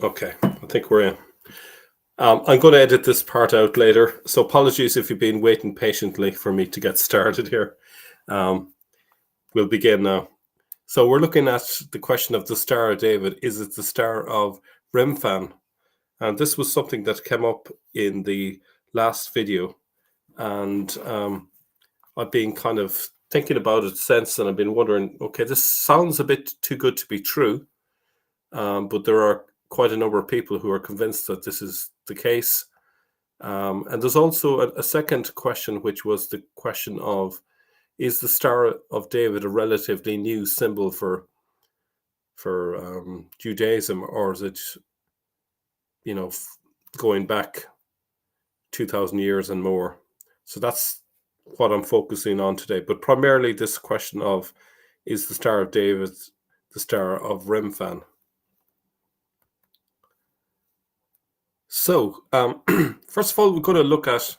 Okay, I think we're in. I'm going to edit this part out later, so apologies if you've been waiting patiently for me to get started here. We'll begin now. So we're looking at the question of the Star of David. Is it the Star of Remphan? And this was something that came up in the last video. And I've been kind of thinking about it since, and I've been wondering, okay, this sounds a bit too good to be true. But there are quite a number of people who are convinced that this is the case. And there's also a second question, which was the question of, is the Star of David a relatively new symbol for Judaism, or is it, going back 2,000 years and more? So that's what I'm focusing on today. But primarily this question of, is the Star of David the Star of Remphan? So, first of all, we're going to look at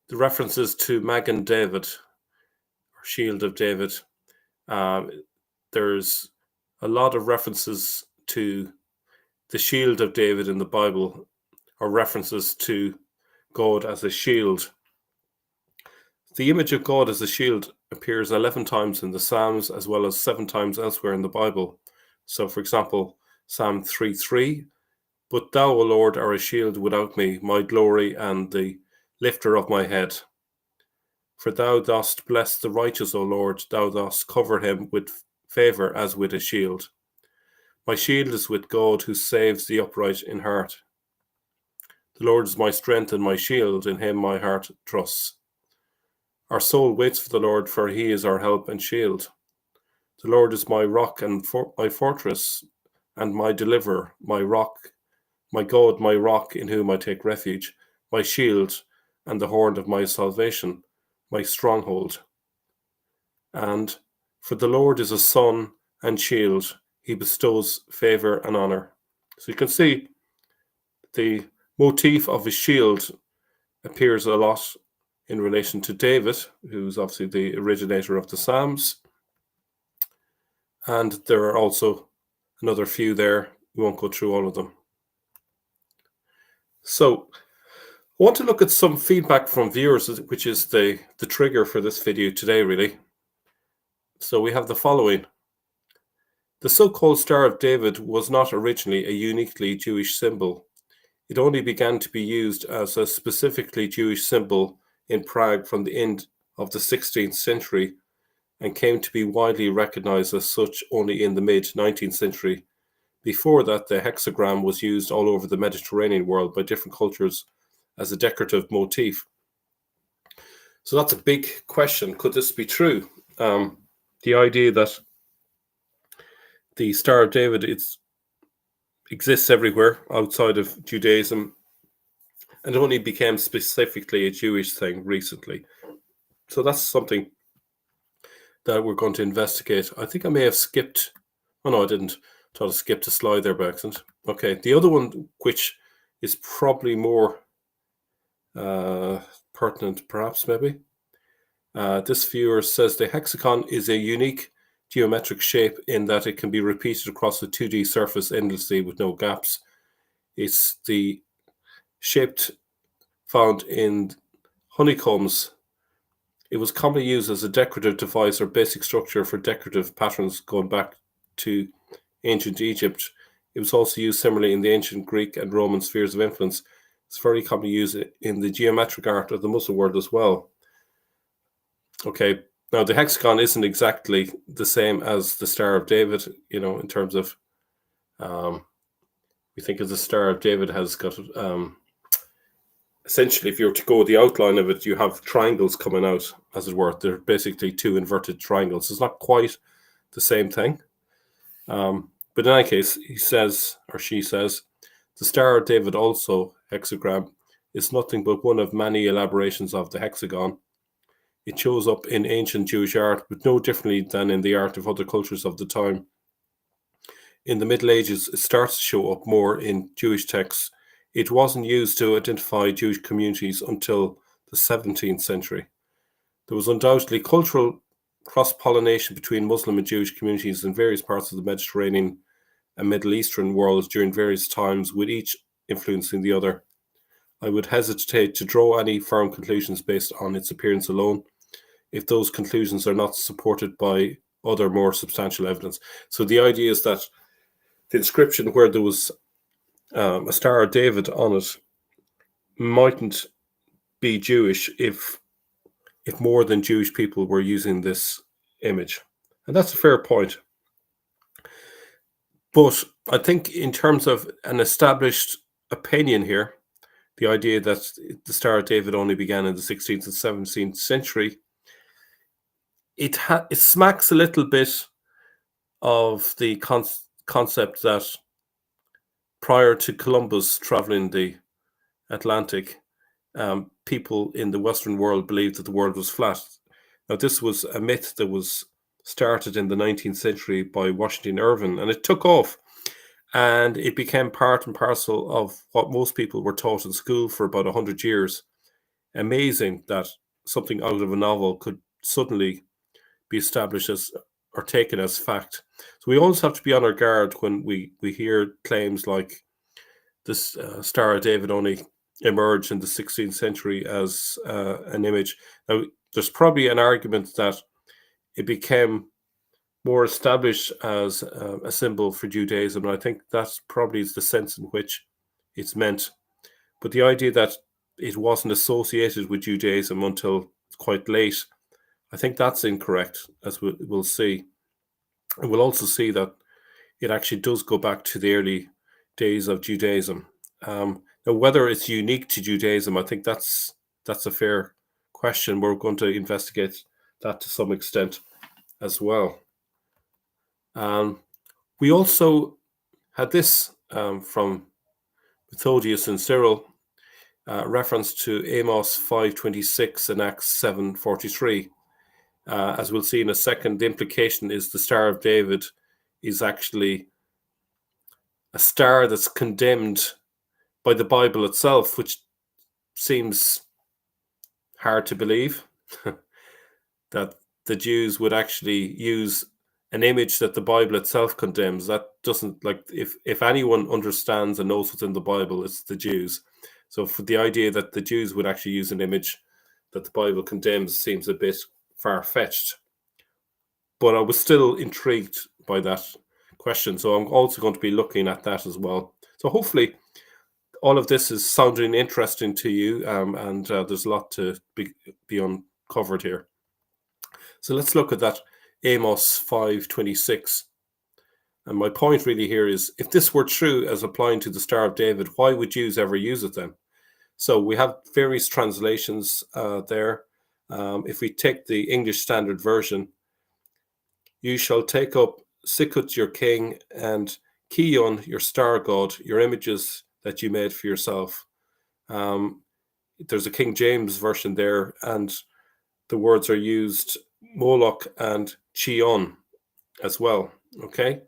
the references to Magen David, or Shield of David. There's a lot of references to the Shield of David in the Bible, or references to God as a shield. The image of God as a shield appears 11 times in the Psalms, as well as 7 times elsewhere in the Bible. So, for example, Psalm 3:3, "But thou, O Lord, are a shield without me, my glory and the lifter of my head. For thou dost bless the righteous, O Lord, thou dost cover him with favour as with a shield. My shield is with God, who saves the upright in heart. The Lord is my strength and my shield, in him my heart trusts. Our soul waits for the Lord, for he is our help and shield. The Lord is my rock and my fortress and my deliverer, my rock, my God, my rock, in whom I take refuge, my shield and the horn of my salvation, my stronghold. And for the Lord is a sun and shield, he bestows favour and honour." So you can see the motif of a shield appears a lot in relation to David, who's obviously the originator of the Psalms. And there are also another few there. We won't go through all of them. So I want to look at some feedback from viewers, which is the trigger for this video today, really. So we have the following. The so-called Star of David was not originally a uniquely Jewish symbol. It only began to be used as a specifically Jewish symbol in Prague from the end of the 16th century and came to be widely recognized as such only in the mid-19th century. Before that, the hexagram was used all over the Mediterranean world by different cultures as a decorative motif. So that's a big question. Could this be true? The idea that the Star of David exists everywhere outside of Judaism and only became specifically a Jewish thing recently. So that's something that we're going to investigate. I think I may have skipped. Oh, no, I didn't. I thought I skipped a slide there by accident. Okay, the other one, which is probably more pertinent, perhaps, maybe. This viewer says the hexagon is a unique geometric shape in that it can be repeated across a 2D surface endlessly with no gaps. It's the shape found in honeycombs. It was commonly used as a decorative device or basic structure for decorative patterns going back to ancient Egypt. It was also used similarly in the ancient Greek and Roman spheres of influence. It's very commonly used in the geometric art of the Muslim world as well. Okay, now the hexagon isn't exactly the same as the Star of David, in terms of, we think of the Star of David has got, essentially, if you were to go the outline of it, you have triangles coming out, as it were. They're basically two inverted triangles. It's not quite the same thing. But in any case, he says, or she says, the Star of David, also hexagram, is nothing but one of many elaborations of the hexagon. It shows up in ancient Jewish art, but no differently than in the art of other cultures of the time. In the Middle Ages, it starts to show up more in Jewish texts. It wasn't used to identify Jewish communities until the 17th century. There was undoubtedly cultural cross-pollination between Muslim and Jewish communities in various parts of the Mediterranean and Middle Eastern world during various times, with each influencing the other. I would hesitate to draw any firm conclusions based on its appearance alone, if those conclusions are not supported by other more substantial evidence. So the idea is that the inscription where there was a Star of David on it mightn't be Jewish if more than Jewish people were using this image. And that's a fair point. But I think in terms of an established opinion here, the idea that the Star of David only began in the 16th and 17th century, it smacks a little bit of the concept that prior to Columbus traveling the Atlantic, people in the Western world believed that the world was flat. Now, this was a myth that was started in the 19th century by Washington Irving, and it took off, and it became part and parcel of what most people were taught in school for about 100 years. Amazing that something out of a novel could suddenly be established as or taken as fact. So we always have to be on our guard when we hear claims like this Star of David only emerged in the 16th century as an image. Now, there's probably an argument that it became more established as a symbol for Judaism, and I think that's probably the sense in which it's meant. But the idea that it wasn't associated with Judaism until quite late, I think that's incorrect, as we'll see. And we'll also see that it actually does go back to the early days of Judaism. Now, whether it's unique to Judaism, I think that's a fair question. We're going to investigate that to some extent as well. We also had this from Methodius and Cyril, reference to Amos 5:26 and Acts 7:43. As we'll see in a second, the implication is the Star of David is actually a star that's condemned by the Bible itself, which seems hard to believe that the Jews would actually use an image that the Bible itself condemns. That doesn't, like, if anyone understands and knows what's in the Bible, it's the Jews. So for the idea that the Jews would actually use an image that the Bible condemns seems a bit far-fetched. But I was still intrigued by that question, so I'm also going to be looking at that as well. So hopefully all of this is sounding interesting to you, and there's a lot to be uncovered here. So let's look at that Amos 5:26. And my point really here is, if this were true as applying to the Star of David, why would Jews ever use it then? So we have various translations there. If we take the English Standard Version, you shall take up Sikkut your king and Kion your star god, your images that you made for yourself. There's a King James Version there, and the words are used Moloch and Chion as well. Okay,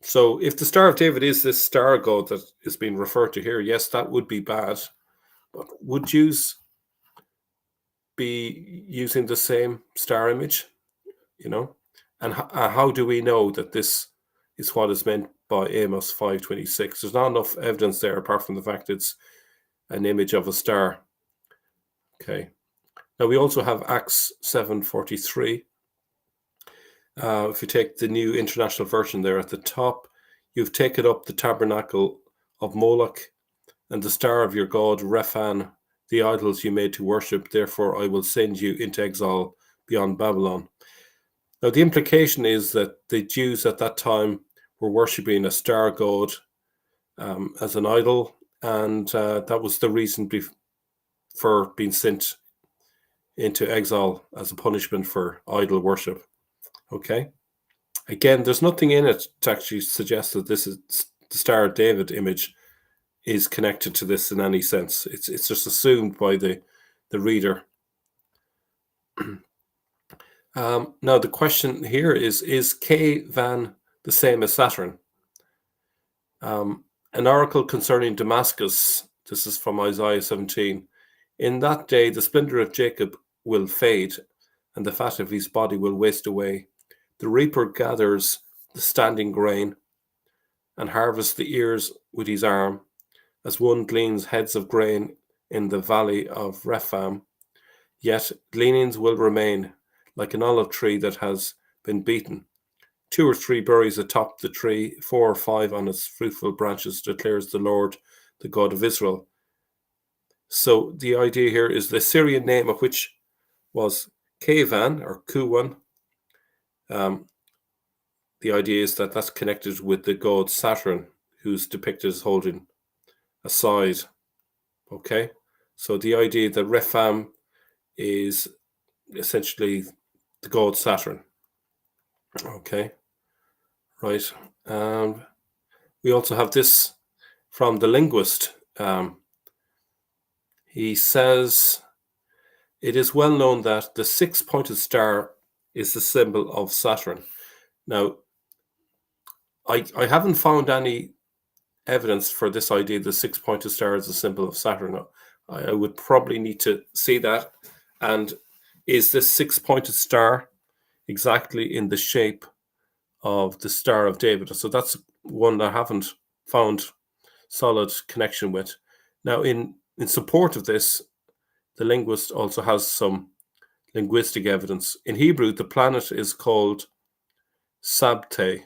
so if the Star of David is this star god that is being referred to here, yes, that would be bad. But would Jews be using the same star image? And how do we know that this is what is meant by Amos 5:26? There's not enough evidence there, apart from the fact it's an image of a star. Okay. Now we also have Acts 7:43. If you take the New International Version there at the top, you've taken up the tabernacle of Moloch and the star of your god Remphan, the idols you made to worship. Therefore, I will send you into exile beyond Babylon. Now, the implication is that the Jews at that time were worshipping a star god as an idol, and that was the reason for being sent into exile as a punishment for idol worship. Okay. Again, there's nothing in it to actually suggest that this is the Star of David image is connected to this in any sense. It's just assumed by the reader. Now the question here is Kayvan the same as Saturn? An oracle concerning Damascus, this is from Isaiah 17. In that day the splendor of Jacob will fade, and the fat of his body will waste away. The reaper gathers the standing grain, and harvests the ears with his arm, as one gleans heads of grain in the valley of Remphan. Yet gleanings will remain, like an olive tree that has been beaten. 2 or 3 berries atop the tree, 4 or 5 on its fruitful branches, declares the Lord, the God of Israel. So the idea here is the Syrian name of which was Kayvan or Kuwan. The idea is that that's connected with the god Saturn, who's depicted as holding a scythe. Okay, so the idea that Remphan is essentially the god Saturn. Okay, right. We also have this from the linguist. He says, it is well known that the 6-pointed star is the symbol of Saturn. Now, I haven't found any evidence for this idea the 6-pointed star is a symbol of Saturn. I would probably need to see that. And is this 6-pointed star exactly in the shape of the Star of David? So that's one I haven't found solid connection with. Now, in support of this, the linguist also has some linguistic evidence. In Hebrew, the planet is called Sabte,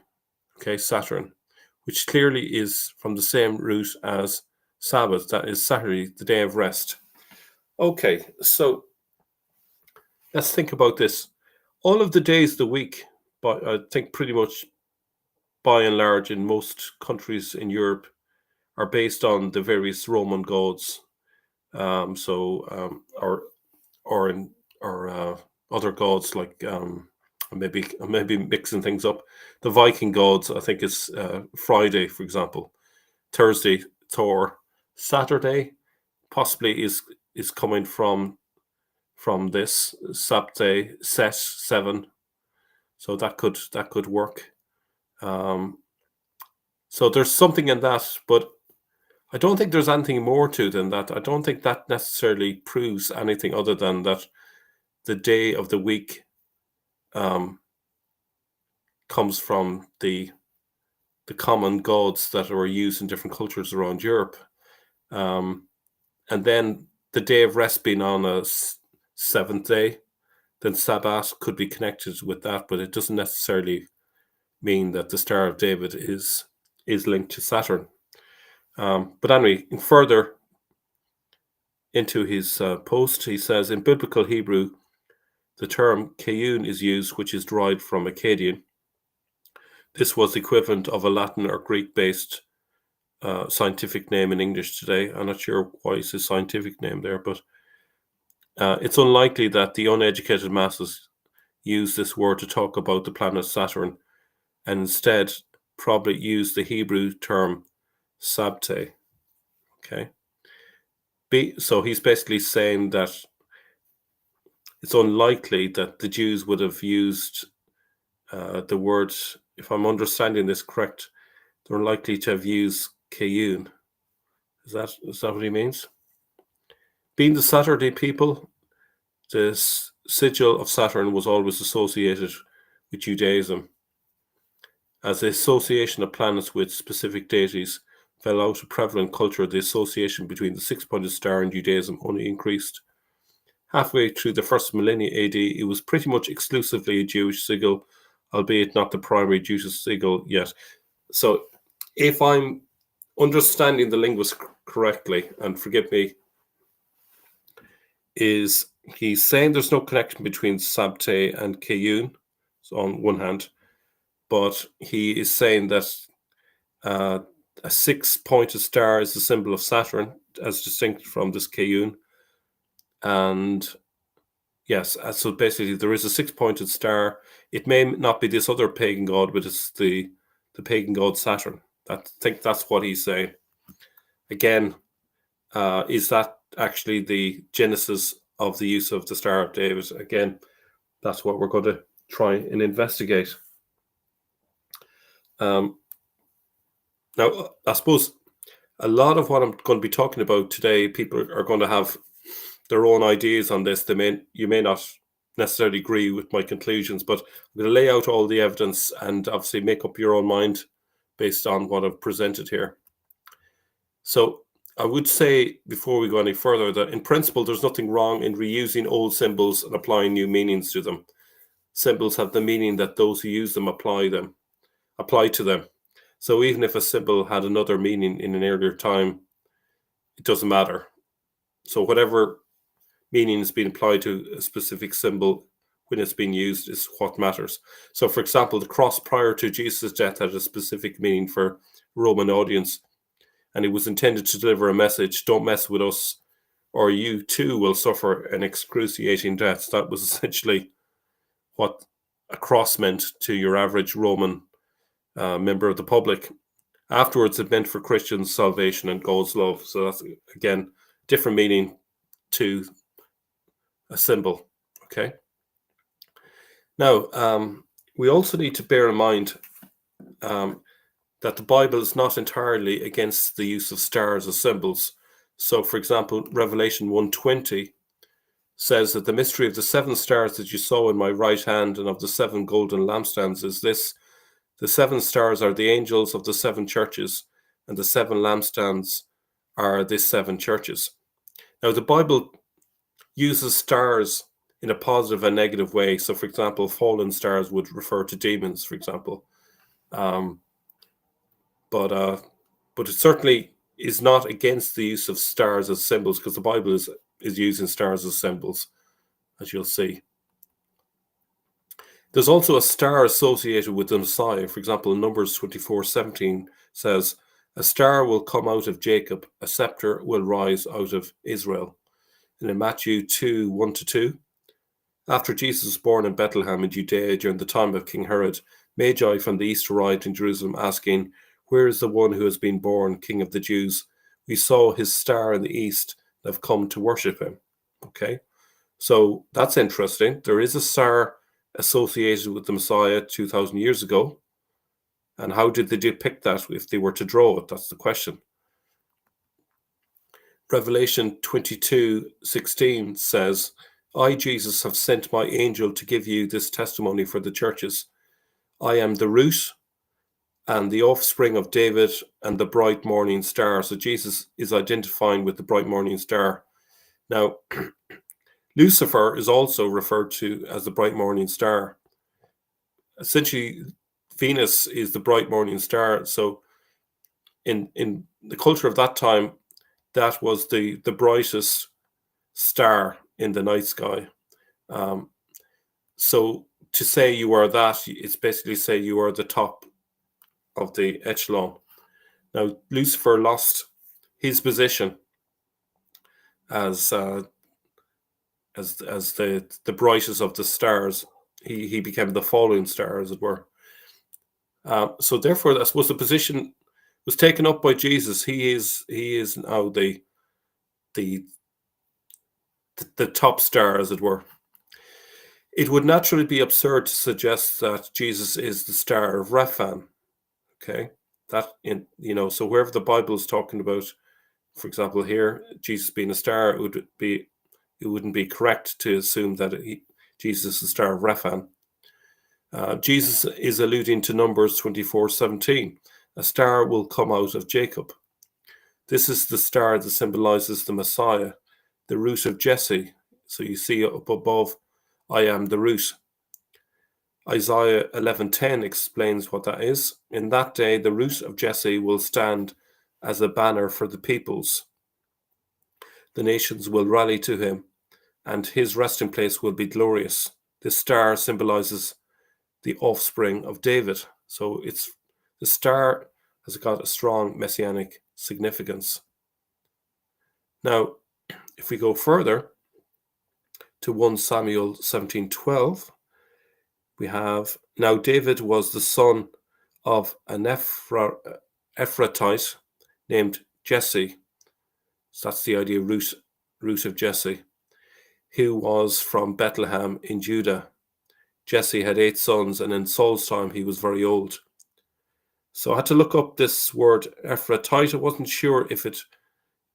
okay, Saturn, which clearly is from the same root as Sabbath, that is Saturday, the day of rest. Okay, so let's think about this. All of the days of the week, but I think pretty much by and large in most countries in Europe, are based on the various Roman gods. Or other gods like maybe mixing things up. The Viking gods, I think, is Friday, for example. Thursday, Thor. Saturday possibly is coming from this Sabte, Set 7. So that could work. So there's something in that, but I don't think there's anything more to than that. I don't think that necessarily proves anything other than that the day of the week comes from the common gods that are used in different cultures around Europe. And then the day of rest being on a 7th day, then Sabbath could be connected with that, but it doesn't necessarily mean that the Star of David is linked to Saturn. But anyway, further into his post, he says, in biblical Hebrew, the term Kayun is used, which is derived from Akkadian. This was the equivalent of a Latin or Greek-based scientific name in English today. I'm not sure why it's a scientific name there, but it's unlikely that the uneducated masses use this word to talk about the planet Saturn, and instead probably use the Hebrew term Sabte. Okay. So he's basically saying that it's unlikely that the Jews would have used the word, if I'm understanding this correct, they're likely to have used Kayun. Is that what he means? Being the Saturday people, the sigil of Saturn was always associated with Judaism. As the association of planets with specific deities fell out of prevalent culture, the association between the 6-pointed star and Judaism only increased. Halfway through the first millennia AD, it was pretty much exclusively a Jewish sigil, albeit not the primary Jewish sigil yet. So if I'm understanding the linguist correctly, and forgive me, is he's saying there's no connection between Sabte and Kayun on one hand, but he is saying that a 6-pointed star is the symbol of Saturn, as distinct from this Kayun. And yes, so basically there is a 6-pointed star. It may not be this other pagan god, but it's the pagan god Saturn. I think that's what he's saying. Again, is that actually the genesis of the use of the Star of David? Again, that's what we're going to try and investigate. Now, I suppose a lot of what I'm going to be talking about today, people are going to have their own ideas on this. You may not necessarily agree with my conclusions, but I'm going to lay out all the evidence and obviously make up your own mind based on what I've presented here. So I would say, before we go any further, that in principle, there's nothing wrong in reusing old symbols and applying new meanings to them. Symbols have the meaning that those who use them apply to them. So even if a symbol had another meaning in an earlier time, it doesn't matter. So whatever meaning is being applied to a specific symbol when it's being used is what matters. So, for example, the cross prior to Jesus' death had a specific meaning for Roman audience, and it was intended to deliver a message: don't mess with us, or you too will suffer an excruciating death. That was essentially what a cross meant to your average Roman member of the public. Afterwards, it meant for Christians salvation and God's love. So that's, again, different meaning to a symbol. Okay. Now, we also need to bear in mind that the Bible is not entirely against the use of stars as symbols. So, for example, Revelation 1:20 says that the mystery of the 7 stars that you saw in my right hand and of the 7 golden lampstands is this: the 7 stars are the angels of the 7 churches, and the 7 lampstands are the 7 churches. Now, the Bible uses stars in a positive and negative way. So, for example, fallen stars would refer to demons, for example. But it certainly is not against the use of stars as symbols, because the Bible is using stars as symbols, as you'll see. There's also a star associated with the Messiah. For example, Numbers 24:17 says, a star will come out of Jacob, a scepter will rise out of Israel. And in Matthew 2:1-2, after Jesus was born in Bethlehem in Judea during the time of King Herod, Magi from the east arrived in Jerusalem asking, where is the one who has been born King of the Jews? We saw his star in the east and have come to worship him. Okay, so that's interesting. There is a star associated with the Messiah 2,000 years ago. And how did they depict that if they were to draw it? That's the question. Revelation 22:16 says, I, Jesus, have sent my angel to give you this testimony for the churches. I am the root and the offspring of David and the bright morning star. So Jesus is identifying with the bright morning star. Now, Lucifer is also referred to as the bright morning star. Essentially, Venus is the bright morning star. So in the culture of that time, that was the brightest star in the night sky. So to say you are that, it's basically say you are the top of the echelon. Now, Lucifer lost his position as the brightest of the stars. He became the falling star, as it were. So therefore, I suppose the position was taken up by Jesus. He is now the top star, as it were. It would naturally be absurd to suggest that Jesus is the star of Remphan. Okay, so wherever the Bible is talking about, for example, here Jesus being a star, it wouldn't be correct to assume that Jesus is the star of Remphan. Jesus is alluding to Numbers 24:17. A star will come out of Jacob. This is the star that symbolizes the Messiah, the root of Jesse. So you see up above, I am the root. Isaiah 11:10 explains what that is. In that day, the root of Jesse will stand as a banner for the peoples. The nations will rally to him, and his resting place will be glorious. This star symbolizes the offspring of David. So the star has got a strong messianic significance. Now, if we go further to 1 Samuel 17:12, we have, now David was the son of an Ephrathite named Jesse. So that's the idea, root of Jesse, who was from Bethlehem in Judah. Jesse had 8 sons, and in Saul's time he was very old. So I had to look up this word Ephrathite. I wasn't sure if it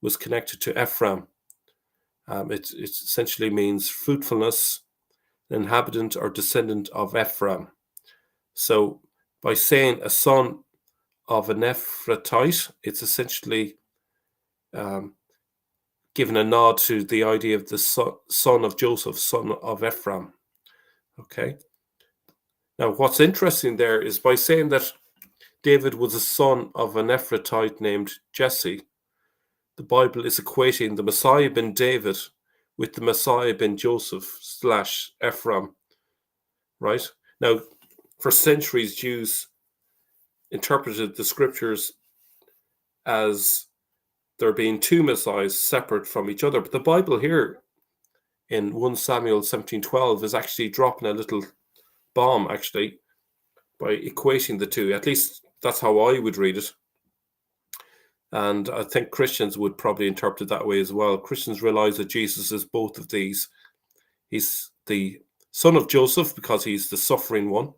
was connected to Ephraim. It essentially means fruitfulness, an inhabitant or descendant of Ephraim. So by saying a son of an Ephrathite. It's essentially given a nod to the idea of the son of Joseph, son of Ephraim. Okay. Now, what's interesting there is by saying that David was a son of an Ephrathite named Jesse, the Bible is equating the Messiah ben David with the Messiah ben Joseph / Ephraim, right? Now, for centuries, Jews interpreted the scriptures as there being two messiahs separate from each other. But the Bible here in 1 Samuel 17:12 is actually dropping a little bomb, actually, by equating the two. At least that's how I would read it. And I think Christians would probably interpret it that way as well. Christians realize that Jesus is both of these. He's the son of Joseph because he's the suffering one,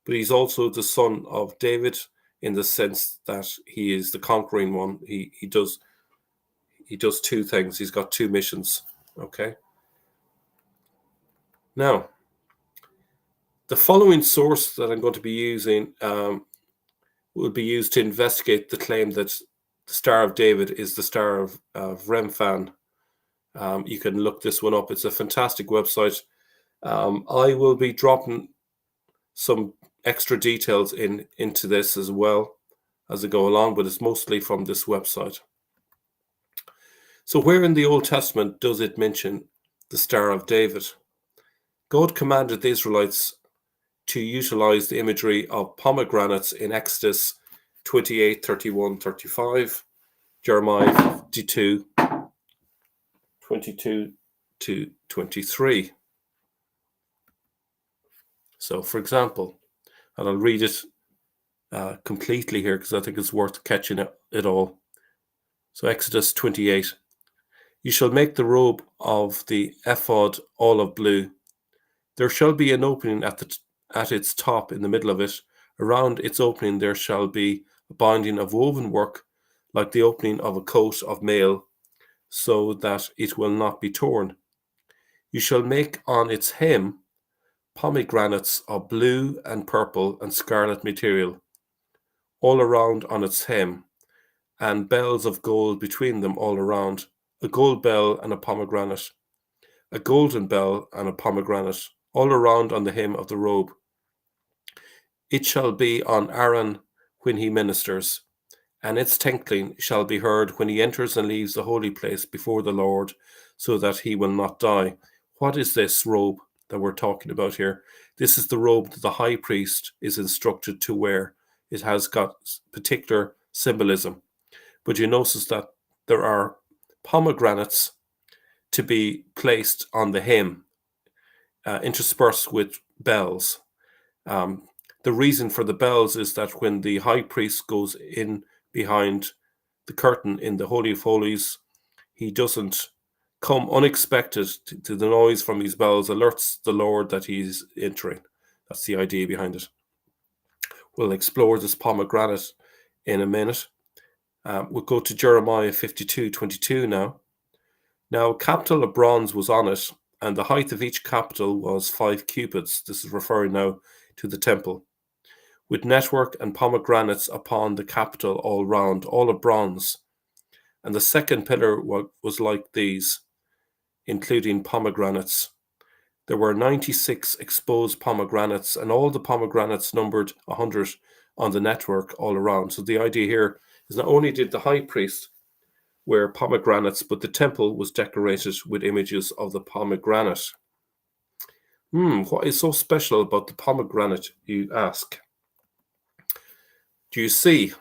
but he's also the son of David in the sense that he is the conquering one. He does two things. He's got two missions. Okay. Now, the following source that I'm going to be using will be used to investigate the claim that the Star of David is the Star of Remphan. You can look this one up. It's a fantastic website. I will be dropping some extra details into this as well as I go along, but it's mostly from this website. So where in the Old Testament does it mention the Star of David? God commanded the Israelites to utilize the imagery of pomegranates in Exodus 28, 31, 35, Jeremiah 52, 22 to 23. So, for example, and I'll read it completely here because I think it's worth catching it all. So, Exodus 28. You shall make the robe of the ephod olive blue. There shall be an opening at its top in the middle of it. Around its opening there shall be a binding of woven work like the opening of a coat of mail, so that it will not be torn. You shall make on its hem pomegranates of blue and purple and scarlet material, all around on its hem, and bells of gold between them all around, a gold bell and a pomegranate, a golden bell and a pomegranate, all around on the hem of the robe. It shall be on Aaron when he ministers, and its tinkling shall be heard when he enters and leaves the holy place before the Lord, so that he will not die. What is this robe that we're talking about here? This is the robe that the high priest is instructed to wear. It has got particular symbolism. But you notice that there are pomegranates to be placed on the hem, interspersed with bells. The reason for the bells is that when the high priest goes in behind the curtain in the Holy of Holies, he doesn't come unexpected to the noise from these bells, alerts the Lord that he's entering. That's the idea behind it. We'll explore this pomegranate in a minute. We'll go to Jeremiah 52:22 now. Now, a capital of bronze was on it, and the height of each capital was 5 cubits. This is referring now to the temple, with network and pomegranates upon the capital all round, all of bronze. And the second pillar was like these, including pomegranates. There were 96 exposed pomegranates, and all the pomegranates numbered 100 on the network all around. So the idea here is not only did the high priest wear pomegranates, but the temple was decorated with images of the pomegranate. What is so special about the pomegranate, you ask? Do you see?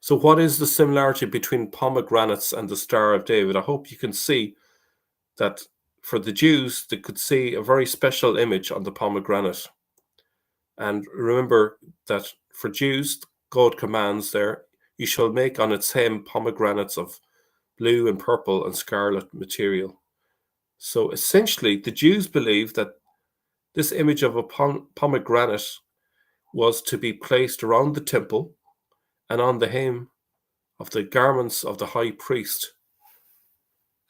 So what is the similarity between pomegranates and the Star of David? I hope you can see that for the Jews, they could see a very special image on the pomegranate. And remember that for Jews, God commands there, you shall make on its hem pomegranates of blue and purple and scarlet material. So essentially, the Jews believed that this image of a pomegranate was to be placed around the temple and on the hem of the garments of the high priest.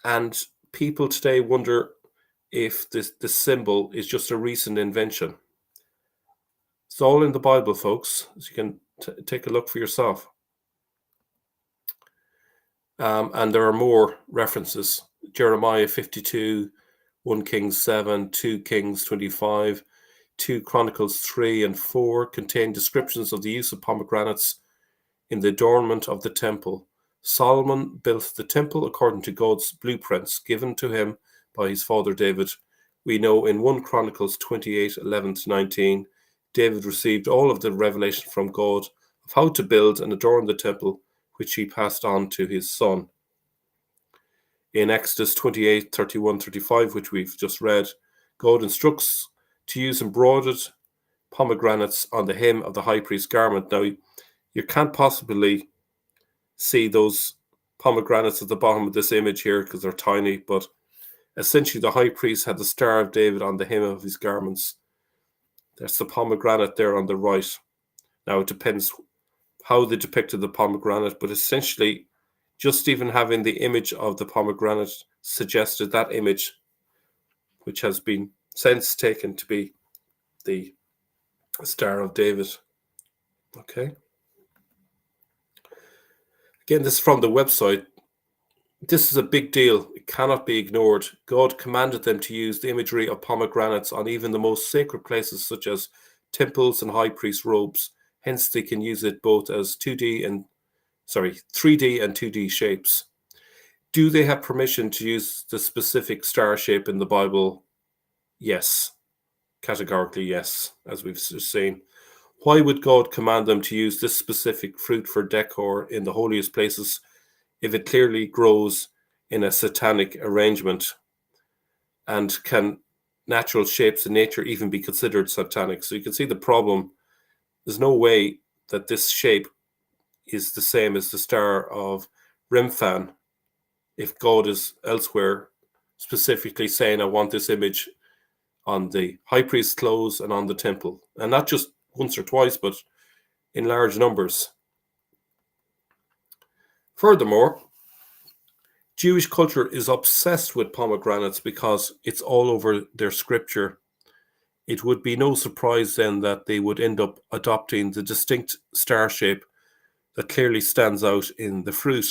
And people today wonder if this symbol is just a recent invention. It's all in the Bible, folks, as you can take a look for yourself. And there are more references. Jeremiah 52, 1 Kings 7, 2 Kings 25, 2 Chronicles 3 and 4 contain descriptions of the use of pomegranates in the adornment of the temple. Solomon built the temple according to God's blueprints given to him by his father David. We know in 1 Chronicles 28, 11 to 19, David received all of the revelation from God of how to build and adorn the temple, which he passed on to his son. In Exodus 28, 31, 35, which we've just read, God instructs to use embroidered pomegranates on the hem of the high priest's garment. Now, you can't possibly see those pomegranates at the bottom of this image here because they're tiny, but essentially the high priest had the Star of David on the hem of his garments. There's the pomegranate there on the right. Now, it depends how they depicted the pomegranate, but essentially just even having the image of the pomegranate suggested that image, which has been since taken to be the Star of David. Okay. Again, this is from the website. This is a big deal. It cannot be ignored. God commanded them to use the imagery of pomegranates on even the most sacred places, such as temples and high priest robes. Hence, they can use it both as 3D and 2D shapes. Do they have permission to use the specific star shape in the Bible? Yes. Categorically, yes, as we've seen. Why would God command them to use this specific fruit for decor in the holiest places if it clearly grows in a satanic arrangement? And can natural shapes in nature even be considered satanic? So you can see the problem. There's no way that this shape is the same as the star of Remphan if God is elsewhere specifically saying, I want this image on the high priest's clothes and on the temple. And not just once or twice, but in large numbers. Furthermore, Jewish culture is obsessed with pomegranates because it's all over their scripture. It would be no surprise then that they would end up adopting the distinct star shape that clearly stands out in the fruit.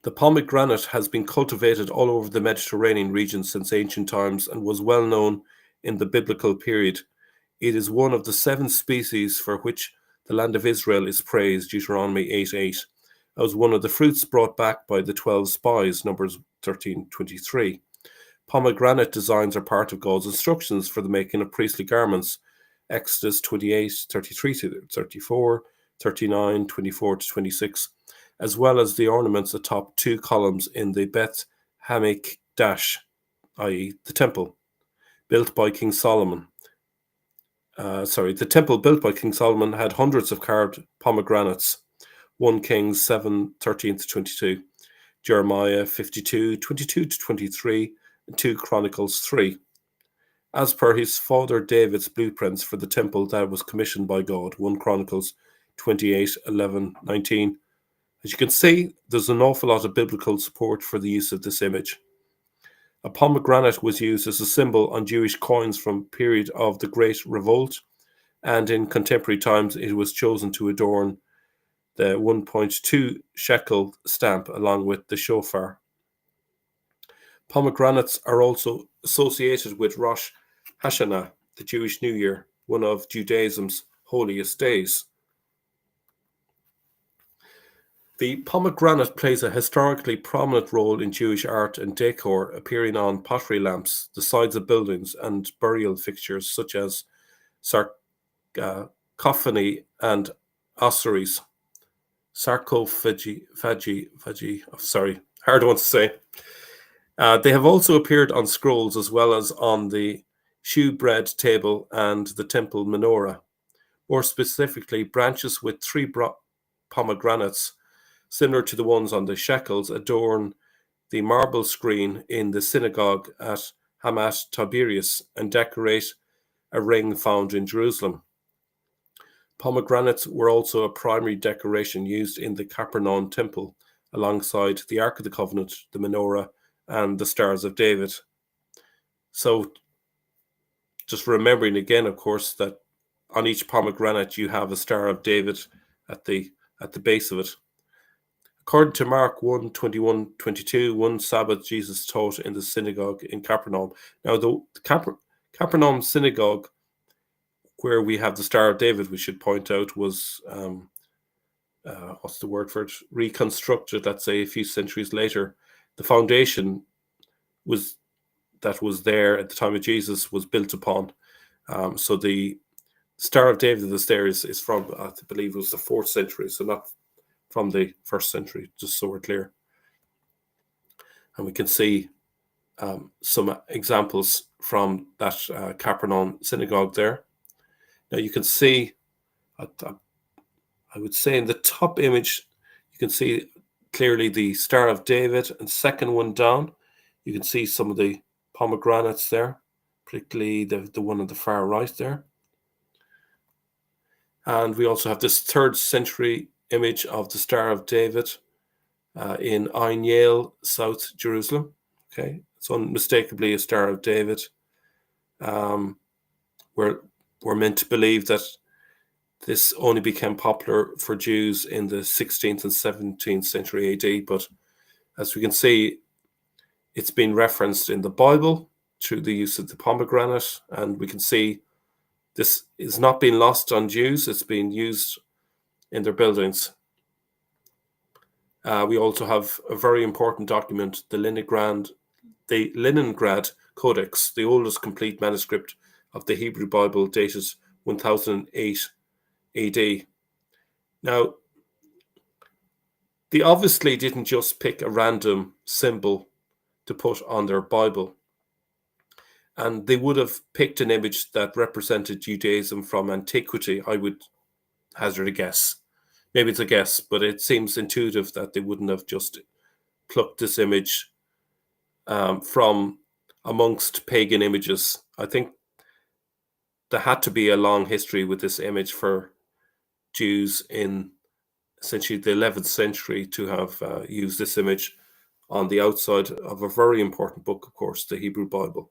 The pomegranate has been cultivated all over the Mediterranean region since ancient times and was well known in the biblical period. It is one of the 7 species for which the land of Israel is praised, Deuteronomy 8:8, as one of the fruits brought back by the 12 spies, Numbers 13:23. Pomegranate designs are part of God's instructions for the making of priestly garments, Exodus 28:33-34, 39:24-26, as well as the ornaments atop 2 columns in the Beth Hamikdash, i.e. the temple, built by King Solomon. The temple built by King Solomon had hundreds of carved pomegranates, 1 Kings 7, 13-22, Jeremiah 52, 22-23, and 2 Chronicles 3. As per his father David's blueprints for the temple that was commissioned by God, 1 Chronicles 28, 11, 19. As you can see, there's an awful lot of biblical support for the use of this image. A pomegranate was used as a symbol on Jewish coins from the period of the Great Revolt, and in contemporary times it was chosen to adorn the 1.2 shekel stamp along with the shofar. Pomegranates are also associated with Rosh Hashanah, the Jewish New Year, one of Judaism's holiest days. The pomegranate plays a historically prominent role in Jewish art and decor, appearing on pottery lamps, the sides of buildings, and burial fixtures such as sarcophagi and ossuaries. Sarcophagi, hard one to say. They have also appeared on scrolls as well as on the shewbread table and the temple menorah. More specifically, branches with 3 pomegranates, similar to the ones on the shekels, adorn the marble screen in the synagogue at Hamat Tiberias and decorate a ring found in Jerusalem. Pomegranates were also a primary decoration used in the Capernaum temple, alongside the Ark of the Covenant, the menorah, and the Stars of David. So, just remembering again, of course, that on each pomegranate you have a Star of David at the base of it. According to Mark 1:21-22, one Sabbath Jesus taught in the synagogue in Capernaum. Now, the Capernaum synagogue, where we have the Star of David, we should point out, was what's the word for it? Reconstructed, let's say, a few centuries later. The foundation was there at the time of Jesus was built upon. So the Star of David that's there is from, I believe it was the 4th century, so not from the 1st century, just so we're clear. And we can see some examples from that Capernaum synagogue there. Now you can see, I would say in the top image, you can see clearly the Star of David, and second one down, you can see some of the pomegranates there, particularly the one on the far right there. And we also have this 3rd century image of the Star of David in Ein Yael, South Jerusalem. Okay, it's unmistakably a Star of David. We're meant to believe that this only became popular for Jews in the 16th and 17th century AD, but as we can see, it's been referenced in the Bible through the use of the pomegranate, and we can see this is not being lost on Jews, it's being used in their buildings. We also have a very important document, the Leningrad Codex, the oldest complete manuscript of the Hebrew Bible, dated 1008 AD. Now, they obviously didn't just pick a random symbol to put on their Bible, and they would have picked an image that represented Judaism from antiquity. I would hazard a guess. Maybe it's a guess, but it seems intuitive that they wouldn't have just plucked this image from amongst pagan images. I think there had to be a long history with this image for Jews in essentially the 11th century to have used this image on the outside of a very important book, of course, the Hebrew Bible.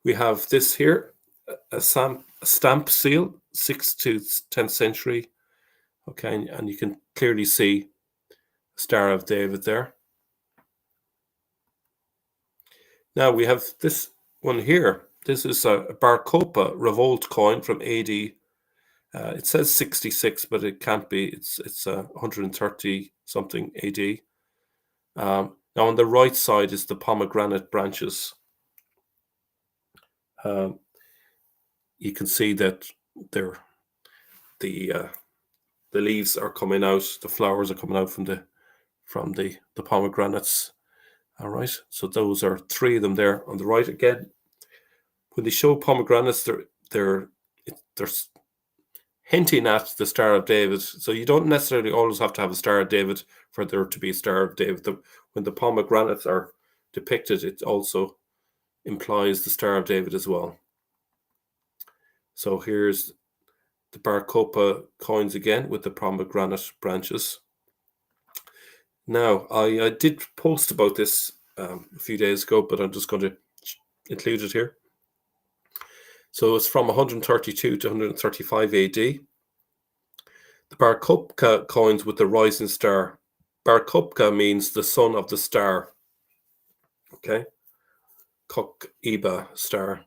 We have this here, a stamp seal, 6th to 10th century. Okay, and you can clearly see Star of David there. Now we have this one here. This is a Bar Kokhba revolt coin from AD. It says 66, but it can't be. It's 130 something AD. Now on the right side is the pomegranate branches. You can see that the leaves are coming out, the flowers are coming out from the pomegranates. All right, so those are 3 of them there on the right. Again, when they show pomegranates, they're hinting at the Star of David. So you don't necessarily always have to have a Star of David for there to be a Star of David. When the pomegranates are depicted, it also implies the Star of David as well. So here's the Bar Kokhba coins again with the pomegranate branches. Now, I did post about this a few days ago, but I'm just going to include it here. So it's from 132 to 135 AD. The Bar Kokhba coins with the rising star. Bar Kokhba means the son of the star. Okay, Kokhba star.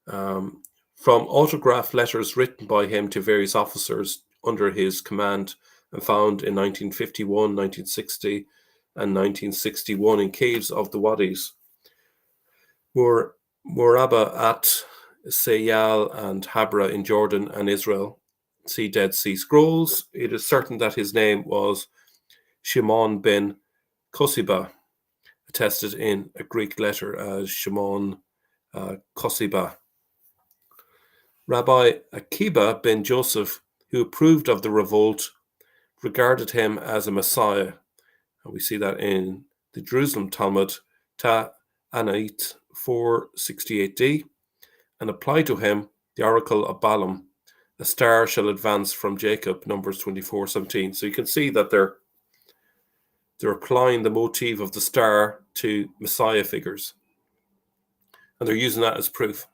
From autograph letters written by him to various officers under his command and found in 1951, 1960, and 1961 in caves of the Wadis. Murabba at Sayal and Habra in Jordan and Israel. See Dead Sea Scrolls. It is certain that his name was Shimon ben Kokhba, attested in a Greek letter as Shimon Kokhba. Rabbi Akiba ben Joseph, who approved of the revolt, regarded him as a Messiah. And we see that in the Jerusalem Talmud, Ta'anait 468d, and applied to him the oracle of Balaam, a star shall advance from Jacob, Numbers 24:17. So you can see that they're applying the motif of the star to Messiah figures. And they're using that as proof.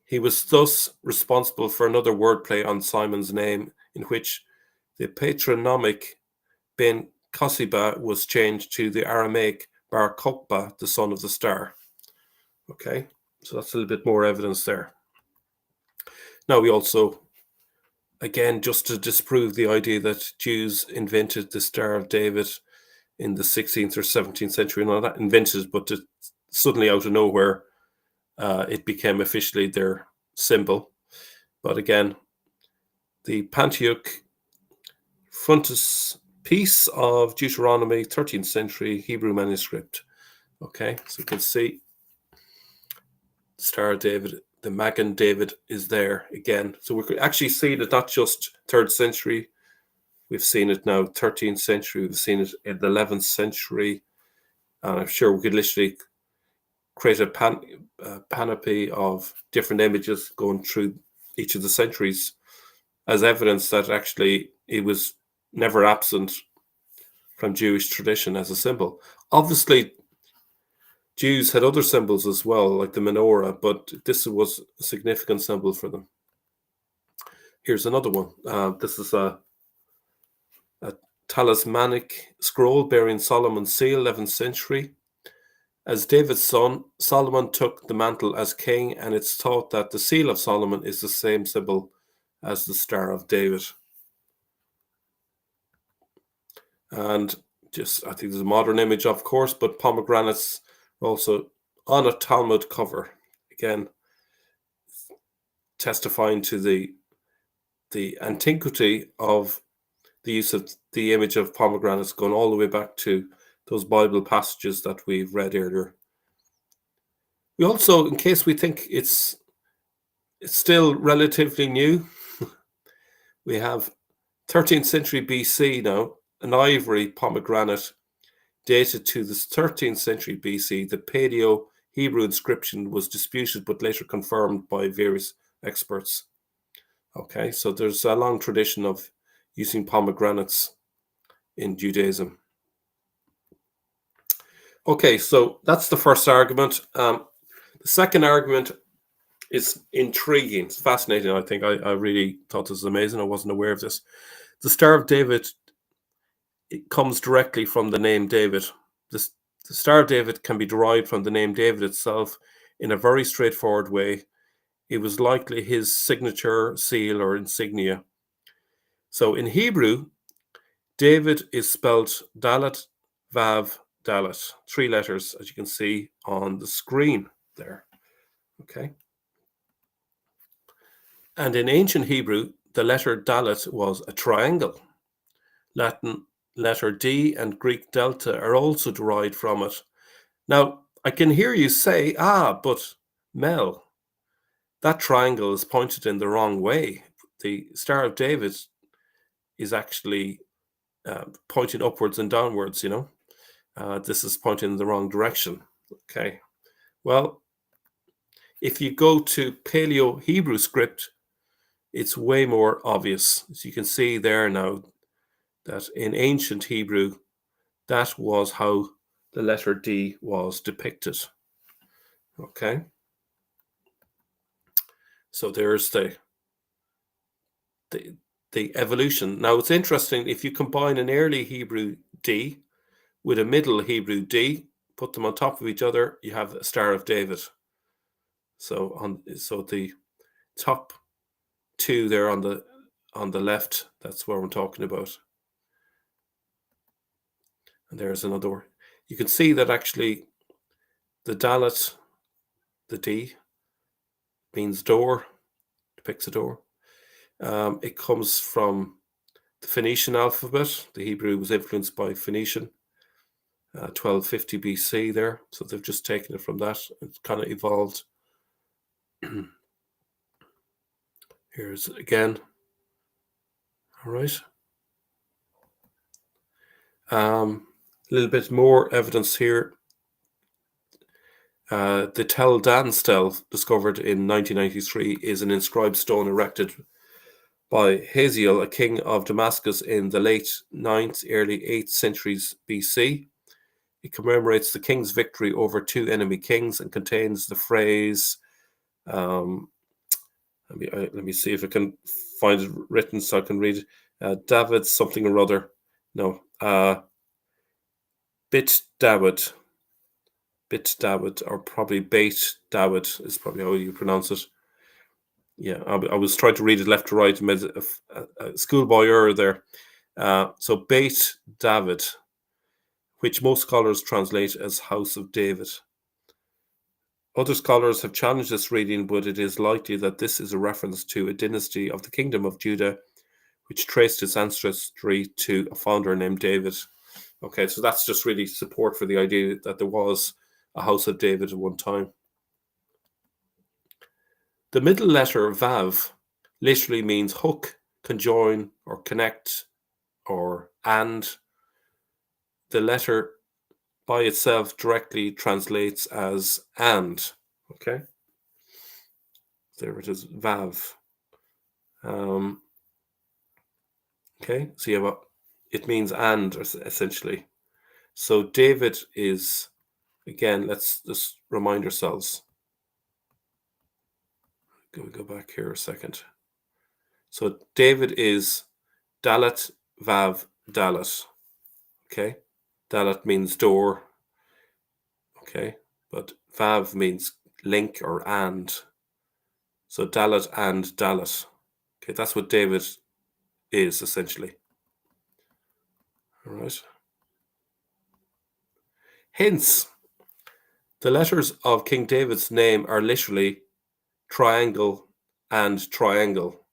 He was thus responsible for another wordplay on Simon's name, in which the patronymic Ben Kokhba was changed to the Aramaic Bar Kokhba, the son of the star. Okay, so that's a little bit more evidence there. Now we also, again, just to disprove the idea that Jews invented the Star of David in the 16th or 17th century, not invented, but suddenly out of nowhere, it became officially their symbol. But again, the Pentateuch frontispiece of Deuteronomy, 13th century Hebrew manuscript. Okay, so you can see Star of David, the Magen David is there again. So we could actually see that not just 3rd century, we've seen it now 13th century, we've seen it in the 11th century, and I'm sure we could literally create a panoply of different images going through each of the centuries as evidence that actually it was never absent from Jewish tradition as a symbol. Obviously, Jews had other symbols as well, like the menorah, but this was a significant symbol for them. Here's another one. This is a talismanic scroll bearing Solomon's seal, 11th century. As David's son, Solomon took the mantle as king, and it's thought that the seal of Solomon is the same symbol as the Star of David. And just, I think there's a modern image, of course, but pomegranates also on a Talmud cover, again, testifying to the antiquity of the use of the image of pomegranates, going all the way back to those Bible passages that we've read earlier. We also, in case we think it's still relatively new, we have 13th century BC now, an ivory pomegranate dated to the 13th century BC. The Paleo-Hebrew inscription was disputed but later confirmed by various experts. Okay, so there's a long tradition of using pomegranates in Judaism. Okay, so that's the first argument. The second argument is intriguing. It's fascinating, I think. I really thought this was amazing. I wasn't aware of this. The Star of David, it comes directly from the name David. The Star of David can be derived from the name David itself in a very straightforward way. It was likely his signature, seal, or insignia. So in Hebrew, David is spelled Dalet, Vav, Dalet. 3 letters, as you can see on the screen there. Okay. And in ancient Hebrew, the letter Dalet was a triangle. Latin letter D and Greek delta are also derived from it. Now, I can hear you say, but Mel, that triangle is pointed in the wrong way. The Star of David is actually pointing upwards and downwards, you know. This is pointing in the wrong direction. Okay. Well, if you go to Paleo-Hebrew script, it's way more obvious. As you can see there now, that in ancient Hebrew, that was how the letter D was depicted. Okay. So there's the evolution. Now it's interesting, if you combine an early Hebrew D with a middle Hebrew D, put them on top of each other, you have a Star of David. So the top 2 there on the left, that's what I'm talking about. And there's another word. You can see that actually the Dalet, the D, means door, depicts a door. It comes from the Phoenician alphabet. The Hebrew was influenced by Phoenician, 1250 BC there. So they've just taken it from that. It's kind of evolved. Here's again. All right. A little bit more evidence here. The Tel Dan Stele, discovered in 1993, is an inscribed stone erected by Hazael, a king of Damascus in the late 9th, early 8th centuries BC. It commemorates the king's victory over 2 enemy kings and contains the phrase, Let me see if I can find it written so I can read it. David something or other. No. Bit David, or probably Bait David is probably how you pronounce it. Yeah, I was trying to read it left to right. A schoolboy error there. So Bait David, which most scholars translate as House of David. Other scholars have challenged this reading, but it is likely that this is a reference to a dynasty of the Kingdom of Judah, which traced its ancestry to a founder named David. Okay, so that's just really support for the idea that there was a House of David at one time. The middle letter, Vav, literally means hook, conjoin, or connect, or and. The letter by itself directly translates as and. Okay, there it is, Vav. Okay, so you have it means and, essentially. So David is, again, let's just remind ourselves. Go back here a second. So David is Dalet, Vav, Dalet. Okay, Dalet means door. Okay, but Vav means link or and. So Dalet and Dalet. Okay, that's what David is, essentially. All right. Hence, the letters of King David's name are literally triangle and triangle.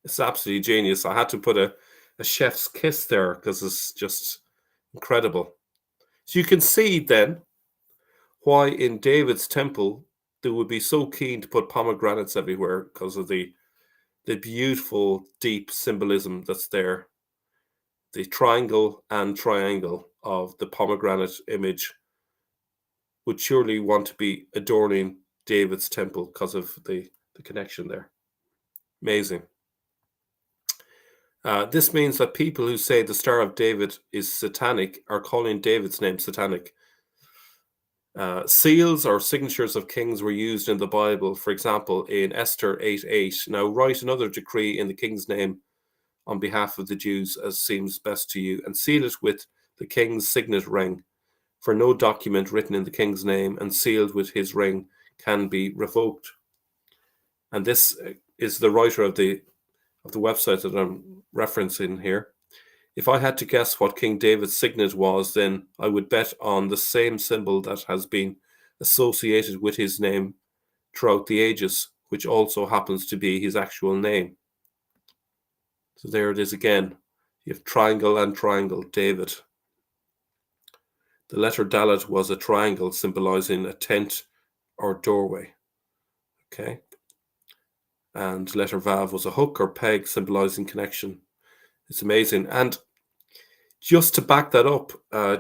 It's absolutely genius. I had to put a chef's kiss there because it's just incredible. So you can see then why in David's temple they would be so keen to put pomegranates everywhere, because of the beautiful deep symbolism that's there. The triangle and triangle of the pomegranate image would surely want to be adorning David's temple because of the connection there. Amazing. This means that people who say the Star of David is satanic are calling David's name satanic. Seals or signatures of kings were used in the Bible, for example, in Esther 8:8. Now write another decree in the king's name on behalf of the Jews as seems best to you, and seal it with the king's signet ring. For no document written in the king's name and sealed with his ring can be revoked. And this is the writer of the website that I'm referencing here. If I had to guess what King David's signet was, then I would bet on the same symbol that has been associated with his name throughout the ages, which also happens to be his actual name. So there it is again. You have triangle and triangle, David. The letter Dalet was a triangle symbolizing a tent or doorway. Okay. And letter Vav was a hook or peg symbolizing connection. It's amazing. And just to back that up,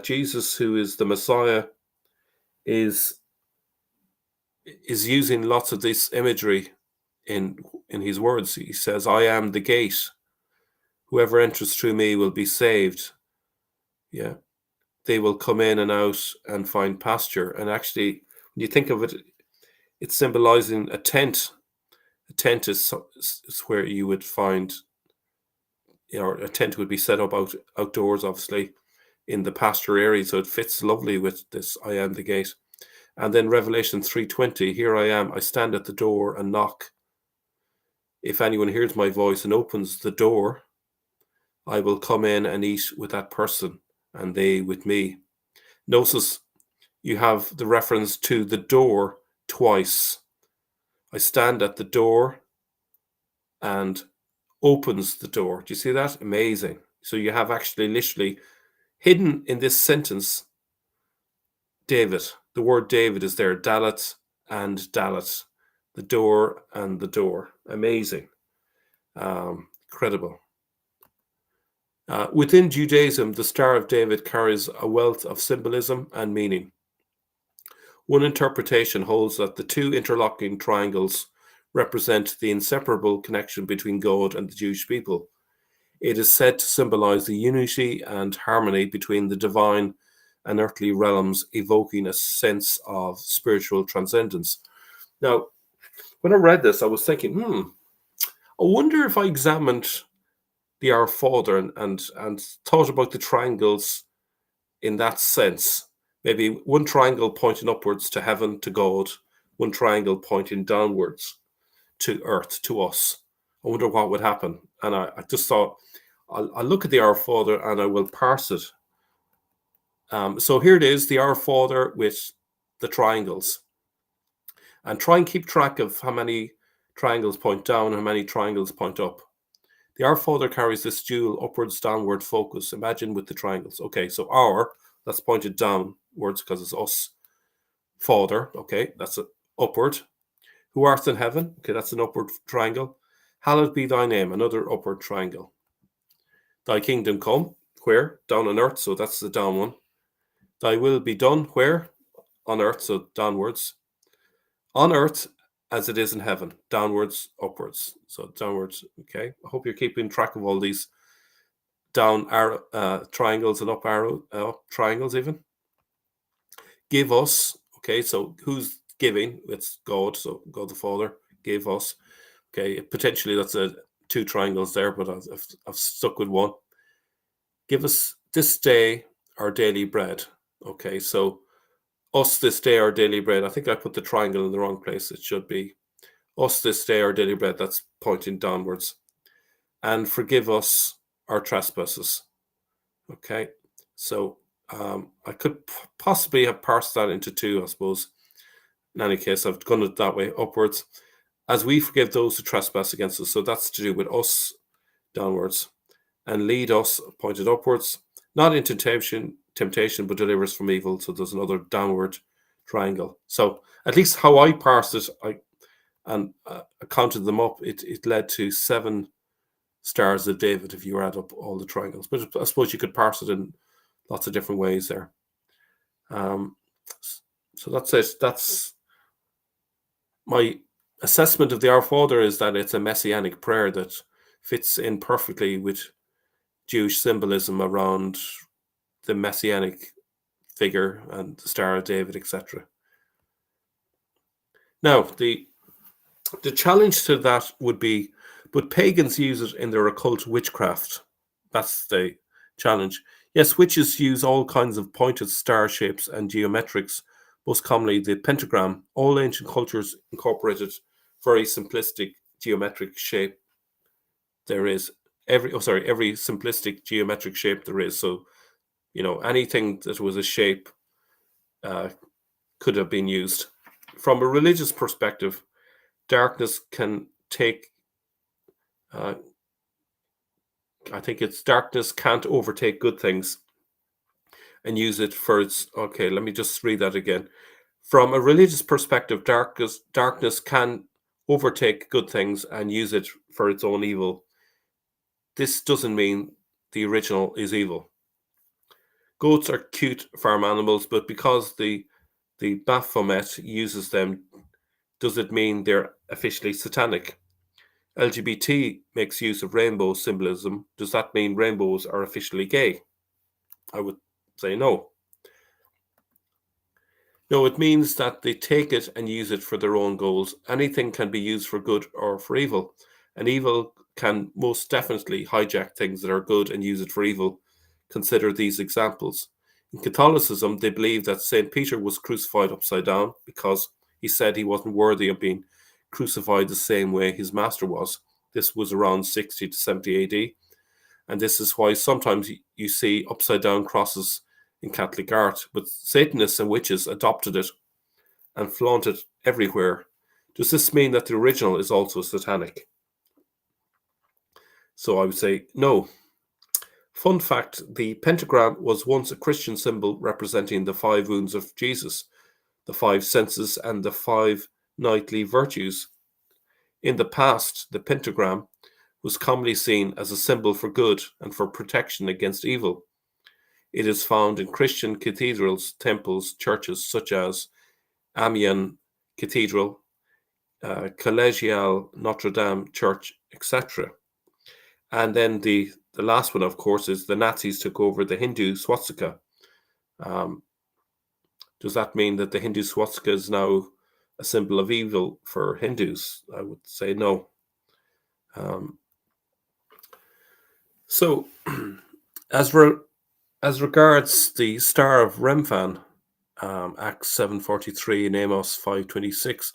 Jesus, who is the Messiah, is using lots of this imagery in his words. He says, I am the gate. Whoever enters through me will be saved. Yeah. They will come in and out and find pasture. And actually, when you think of it, it's symbolizing a tent. A tent is where you would find, a tent would be set up outdoors, obviously, in the pasture area. So it fits lovely with this, I am the gate. And then Revelation 3:20, here I am, I stand at the door and knock. If anyone hears my voice and opens the door, I will come in and eat with that person and they with me. Notice you have the reference to the door twice. I stand at the door and opens the door. Do you see that? Amazing. So you have actually literally hidden in this sentence, David. The word David is there, Dalet and Dalet. The door and the door. Amazing. Incredible. Within Judaism, the Star of David carries a wealth of symbolism and meaning. One interpretation holds that the two interlocking triangles represent the inseparable connection between God and the Jewish people. It is said to symbolize the unity and harmony between the divine and earthly realms, evoking a sense of spiritual transcendence. Now, when I read this, I was thinking, I wonder if I examined the Our Father and thought about the triangles in that sense. Maybe one triangle pointing upwards to heaven, to God, one triangle pointing downwards to earth, to us. I wonder what would happen. And I just thought, I'll look at the Our Father and I will parse it. So here it is, the Our Father with the triangles. And try and keep track of how many triangles point down and how many triangles point up. The Our Father carries this dual upwards downward focus. Imagine with the triangles. Okay, so our, that's pointed downwards because it's us. Father, okay, that's upward. Who art in heaven? Okay, that's an upward triangle. Hallowed be thy name, another upward triangle. Thy kingdom come, where? Down on earth, so that's the down one. Thy will be done, where? On earth, so downwards. On earth as it is in heaven, downwards, upwards. So downwards, okay. I hope you're keeping track of all these down arrow triangles and up arrow triangles even. Give us, okay, so who's giving? It's God, so God the Father, give us. Okay, potentially that's two triangles there, but I've stuck with one. Give us this day our daily bread. Okay, so us this day our daily bread. I think I put the triangle in the wrong place. It should be us this day our daily bread. That's pointing downwards. And forgive us our trespasses. Okay, so I could possibly have parsed that into two, I suppose. In any case, I've done it that way, upwards. As we forgive those who trespass against us. So that's to do with us downwards. And lead us, pointed upwards, not into temptation, but deliver us from evil. So there's another downward triangle. So at least how I parsed it, I counted them up. It led to 7 stars of David if you add up all the triangles. But I suppose you could parse it in lots of different ways there. So that's it. That's my assessment of the Our Father, is that it's a messianic prayer that fits in perfectly with Jewish symbolism around the messianic figure and the Star of David, etc. Now, the challenge to that would be, but pagans use it in their occult witchcraft. That's the challenge. Yes, witches use all kinds of pointed star shapes and geometrics, most commonly the pentagram. All ancient cultures incorporated very simplistic geometric shape there is. Every simplistic geometric shape there is. So, anything that was a shape could have been used. From a religious perspective, darkness can take, I think it's darkness can't overtake good things and use it for its, okay, let me just read that again. From a religious perspective, darkness can overtake good things and use it for its own evil. This doesn't mean the original is evil. Goats are cute farm animals, but because the Baphomet uses them, does it mean they're officially satanic? LGBT makes use of rainbow symbolism. Does that mean rainbows are officially gay? I would say no. No, it means that they take it and use it for their own goals. Anything can be used for good or for evil. And evil can most definitely hijack things that are good and use it for evil. Consider these examples. In Catholicism, they believe that St. Peter was crucified upside down because he said he wasn't worthy of being crucified the same way his master was. This was around 60 to 70 AD. And this is why sometimes you see upside down crosses in Catholic art, but Satanists and witches adopted it and flaunt it everywhere. Does this mean that the original is also satanic? So I would say no. Fun fact, the pentagram was once a Christian symbol representing the 5 wounds of Jesus, the 5 senses, and the 5 knightly virtues. In the past, the pentagram was commonly seen as a symbol for good and for protection against evil. It is found in Christian cathedrals, temples, churches such as Amiens Cathedral, Collegiale Notre Dame Church, etc. And then the last one, of course, is the Nazis took over the Hindu swastika. Does that mean that the Hindu swastika is now a symbol of evil for Hindus? I would say no. So, as regards the Star of Remphan, Acts 7:43 and Amos 5:26,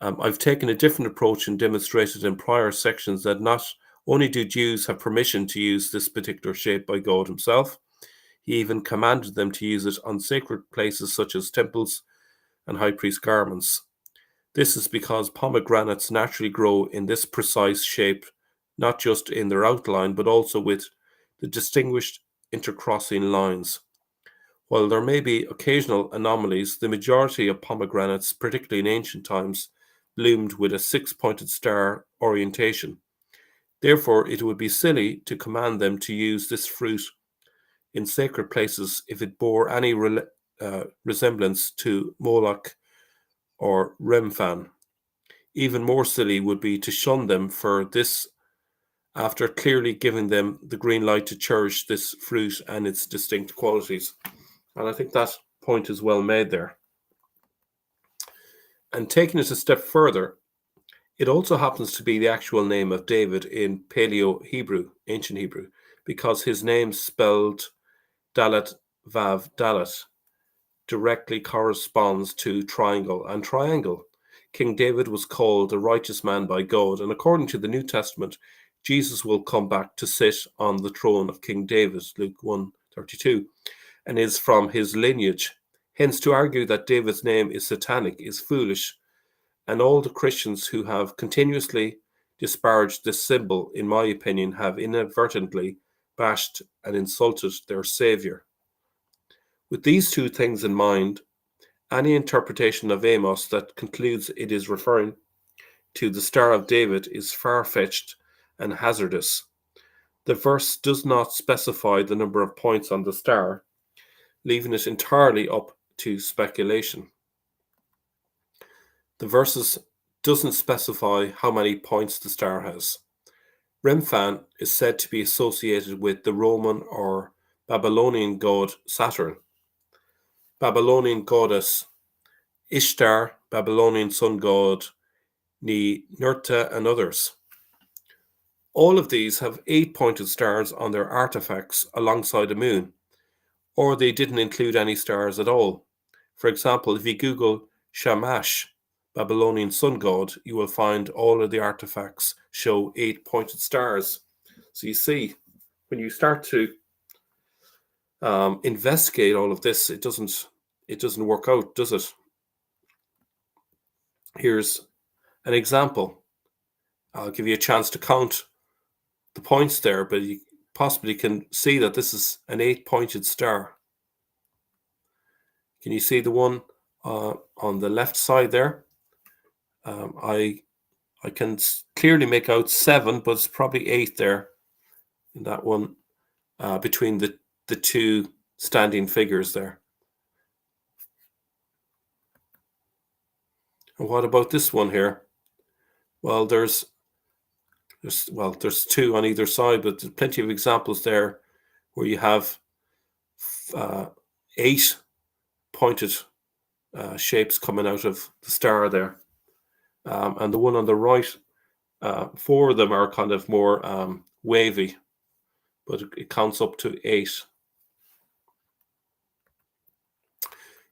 I've taken a different approach and demonstrated in prior sections that not only do Jews have permission to use this particular shape by God himself, he even commanded them to use it on sacred places such as temples and high priest garments. This is because pomegranates naturally grow in this precise shape, not just in their outline, but also with the distinguished intercrossing lines. While there may be occasional anomalies, the majority of pomegranates, particularly in ancient times, bloomed with a six-pointed star orientation. Therefore, it would be silly to command them to use this fruit in sacred places if it bore any resemblance to Moloch or Remphan. Even more silly would be to shun them for this after clearly giving them the green light to cherish this fruit and its distinct qualities. And I think that point is well made there. And taking it a step further, it also happens to be the actual name of David in Paleo-Hebrew, ancient Hebrew, because his name spelled Dalet Vav Dalet directly corresponds to triangle and triangle. King David was called a righteous man by God, and according to the New Testament, Jesus will come back to sit on the throne of King David, Luke 1:32, and is from his lineage. Hence, to argue that David's name is satanic is foolish, and all the Christians who have continuously disparaged this symbol, in my opinion, have inadvertently bashed and insulted their Saviour. With these two things in mind, any interpretation of Amos that concludes it is referring to the Star of David is far-fetched and hazardous. The verse does not specify the number of points on the star, leaving it entirely up to speculation. The verse doesn't specify how many points the star has. Remphan is said to be associated with the Roman or Babylonian god Saturn, Babylonian goddess Ishtar, Babylonian sun god Ninurta, and others. All of these have 8-pointed stars on their artifacts alongside a moon, or they didn't include any stars at all. For example, if you Google Shamash, Babylonian sun god, you will find all of the artifacts show 8-pointed stars. So you see, when you start to investigate all of this, it doesn't work out, does it? Here's an example. I'll give you a chance to count the points there, but you possibly can see that this is an 8-pointed star. Can you see the one on the left side there? I can clearly make out 7, but it's probably 8 there in that one between the two standing figures there. And what about this one here? Well, there's 2 on either side, but there's plenty of examples there where you have 8 pointed shapes coming out of the star there. And the one on the right, 4 of them are kind of more wavy, but it counts up to 8.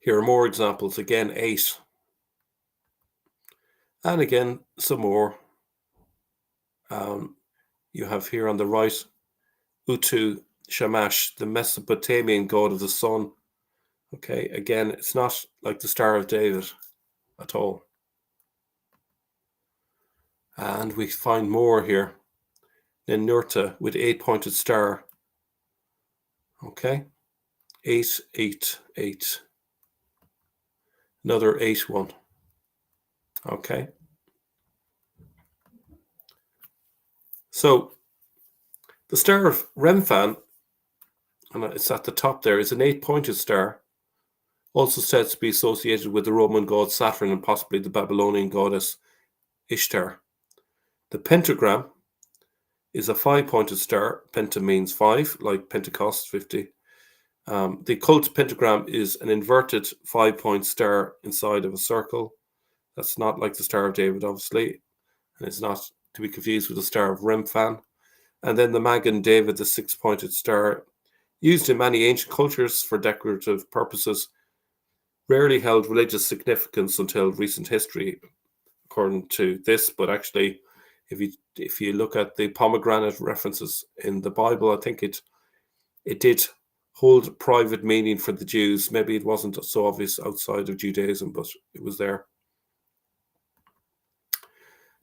Here are more examples. Again, 8. And again, some more. You have here on the right, Utu Shamash, the Mesopotamian god of the sun. Okay, again, it's not like the Star of David at all. And we find more here. Ninurta with 8-pointed star. Okay, 8, 8, 8. Another 8 one. Okay. So the Star of Remphan, and it's at the top there, is an 8-pointed star, also said to be associated with the Roman god Saturn and possibly the Babylonian goddess Ishtar. The pentagram is a 5-pointed star. Penta means 5, like Pentecost, 50. The occult pentagram is an inverted 5-point star inside of a circle. That's not like the Star of David, obviously, and it's not to be confused with the Star of Remphan. And then the Magen David, the six-pointed star, used in many ancient cultures for decorative purposes, rarely held religious significance until recent history, according to this. But actually, if you look at the pomegranate references in the Bible, I think it did hold private meaning for the Jews. Maybe it wasn't so obvious outside of Judaism, but it was there.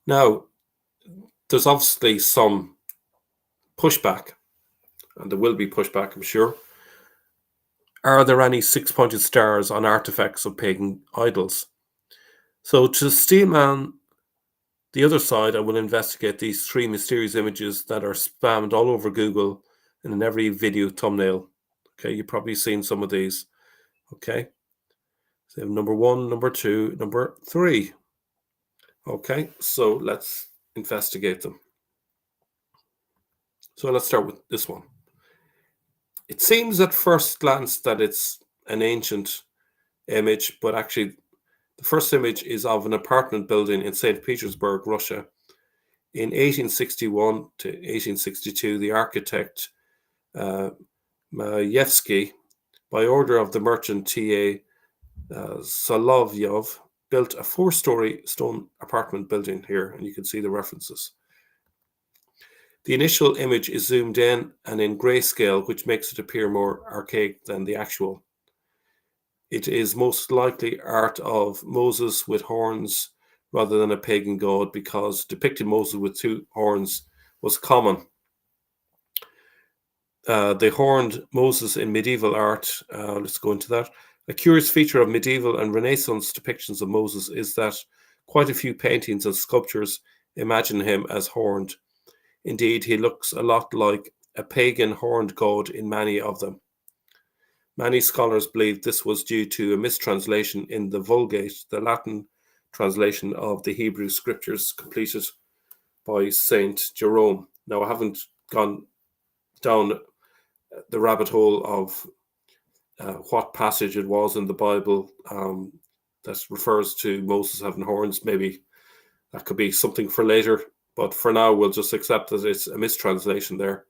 Now, there's obviously some pushback, and there will be pushback, I'm sure. Are there any six-pointed stars on artifacts of pagan idols? So to Steelman, the other side, I will investigate these three mysterious images that are spammed all over Google and in every video thumbnail. Okay, you've probably seen some of these. Okay, so number 1, number 2, number 3. Okay, so let's investigate them. So let's start with this one. It seems at first glance that it's an ancient image, but actually the first image is of an apartment building in St. Petersburg, Russia. In 1861 to 1862, the architect Maevsky, by order of the merchant T.A. Solovyov, built a 4-story stone apartment building here, and you can see the references. The initial image is zoomed in and in grayscale, which makes it appear more archaic than the actual. It is most likely art of Moses with horns rather than a pagan god, because depicting Moses with 2 horns was common. The horned Moses in medieval art, let's go into that. A curious feature of medieval and Renaissance depictions of Moses is that quite a few paintings and sculptures imagine him as horned. Indeed, he looks a lot like a pagan horned god in many of them. Many scholars believe this was due to a mistranslation in the Vulgate, the Latin translation of the Hebrew scriptures completed by Saint Jerome. Now, I haven't gone down the rabbit hole of what passage it was in the Bible that refers to Moses having horns. Maybe that could be something for later, but for now we'll just accept that it's a mistranslation there.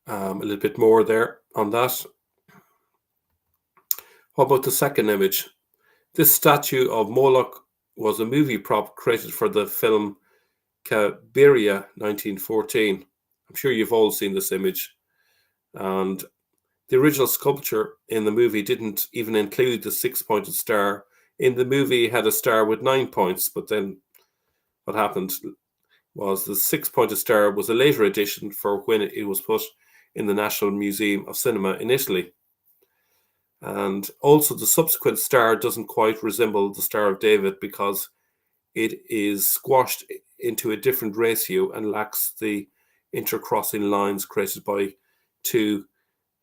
A little bit more there on that. What about the second image? This statue of Moloch was a movie prop created for the film Cabiria 1914. I'm sure you've all seen this image. And the original sculpture in the movie didn't even include the 6-pointed star. In the movie, it had a star with 9 points, but then what happened was the 6-pointed star was a later addition for when it was put in the National Museum of Cinema in Italy. And also the subsequent star doesn't quite resemble the Star of David because it is squashed into a different ratio and lacks the intercrossing lines created by 2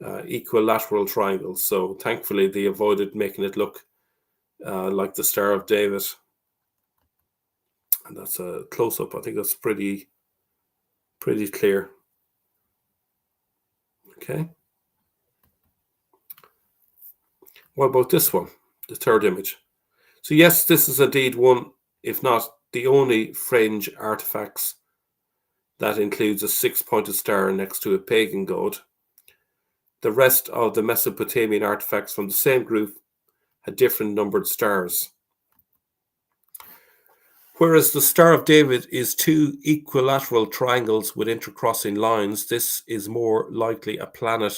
equilateral triangles. So thankfully they avoided making it look like the Star of David. And that's a close-up. I think that's pretty clear. Okay. What about this one, the third image? So yes, this is indeed one, if not the only fringe artifacts that includes a 6-pointed star next to a pagan god. The rest of the Mesopotamian artifacts from the same group had different numbered stars. Whereas the Star of David is 2 equilateral triangles with intercrossing lines, this is more likely a planet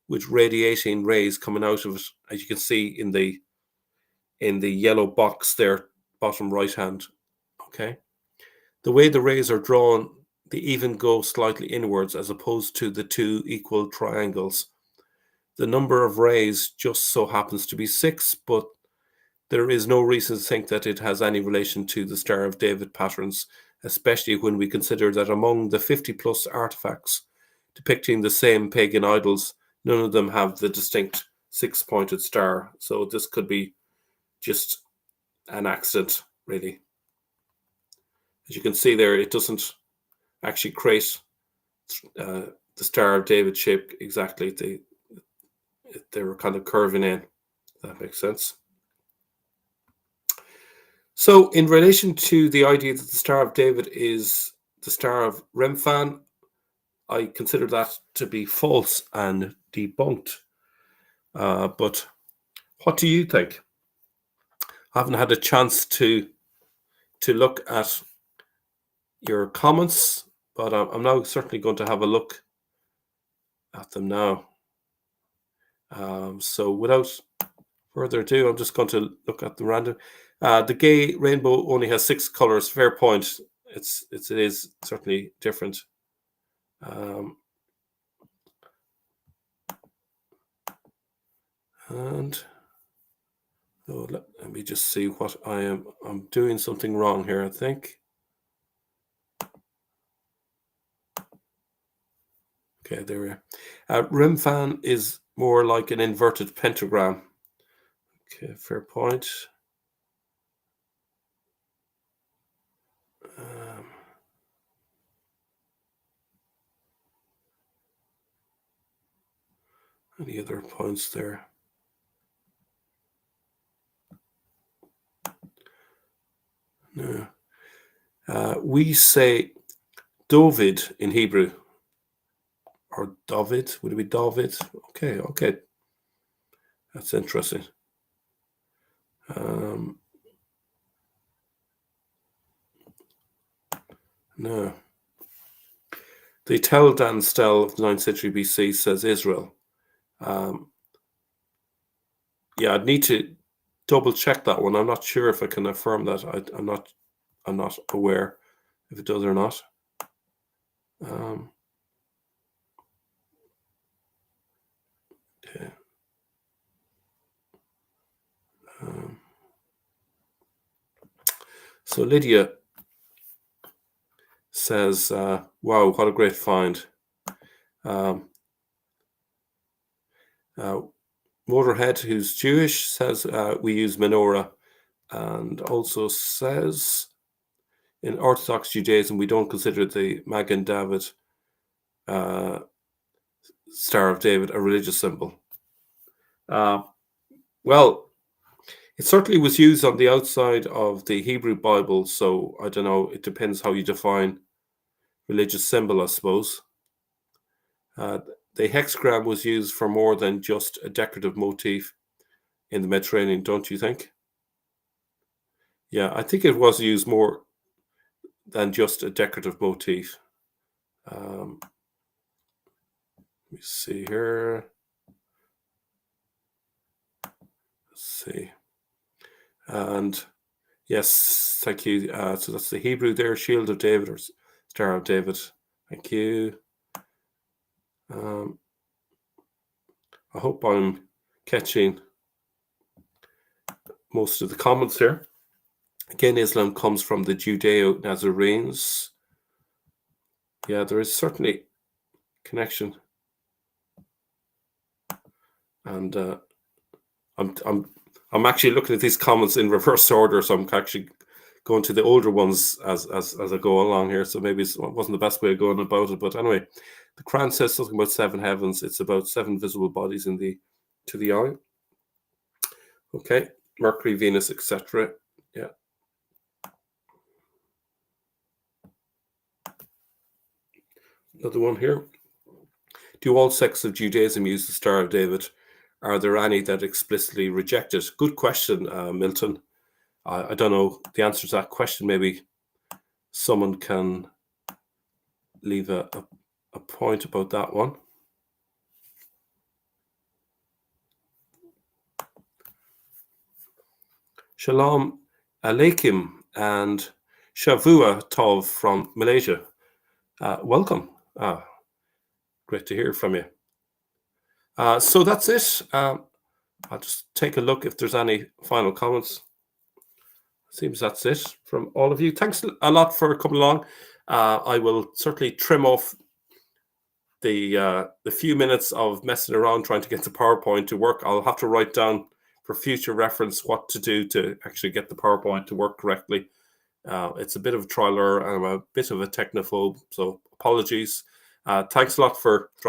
with radiating rays coming out of it, as you can see in the yellow box there, bottom right hand. Okay, the way the rays are drawn, they even go slightly inwards as opposed to the 2 equal triangles. The number of rays just so happens to be 6, but there is no reason to think that it has any relation to the Star of David patterns, especially when we consider that among the 50+ artifacts depicting the same pagan idols, none of them have the distinct 6-pointed star. So this could be just an accident, really. As you can see there, it doesn't actually create the Star of David shape exactly. They were kind of curving in, if that makes sense. So, in relation to the idea that the Star of David is the Star of Remphan, I consider that to be false and debunked. But what do you think? I haven't had a chance to look at your comments, but I'm now certainly going to have a look at them now. So without further ado, I'm just going to look at the random. The gay rainbow only has 6 colors. Fair point. It is certainly different. And oh, let me just see what I'm doing something wrong here, I think. Okay, there we are. Remphan is more like an inverted pentagram. Okay, fair point. Any other points there? No. We say David in Hebrew. Or David? Would it be David? Okay. That's interesting. No. The Tel Dan Stele of the 9th century BC says Israel. Yeah, I'd need to double check that one. I'm not sure if I can affirm that. I'm not aware if it does or not. Okay. So Lydia says, wow, what a great find. Motorhead, who's Jewish, says we use menorah, and also says in Orthodox Judaism we don't consider the Magen David Star of David a religious symbol. Well, it certainly was used on the outside of the Hebrew Bible, so I don't know, it depends how you define religious symbol, I suppose. The hexagram was used for more than just a decorative motif in the Mediterranean, don't you think? Yeah, I think it was used more than just a decorative motif. Let me see here. Let's see. And yes, thank you. So that's the Hebrew there, Shield of David or Star of David. Thank you. I hope I'm catching most of the comments here. Again, Islam comes from the Judeo-Nazarenes. Yeah, there is certainly connection. And I'm actually looking at these comments in reverse order, so I'm actually going to the older ones as I go along here. So maybe it wasn't the best way of going about it, but anyway, the Quran says something about 7 heavens. It's about 7 visible bodies to the eye. Okay, Mercury, Venus, etc. Yeah. Another one here. Do all sects of Judaism use the Star of David? Are there any that explicitly reject it? Good question, Milton. I don't know the answer to that question. Maybe someone can leave a point about that one. Shalom Alaikum and Shavua Tov from Malaysia. Welcome. Great to hear from you. So that's it. I'll just take a look if there's any final comments. Seems that's it from all of you. Thanks a lot for coming along. I will certainly trim off the few minutes of messing around trying to get the PowerPoint to work. I'll have to write down for future reference what to do to actually get the PowerPoint to work correctly. It's a bit of a trial error and I'm a bit of a technophobe, so apologies. Thanks a lot for dropping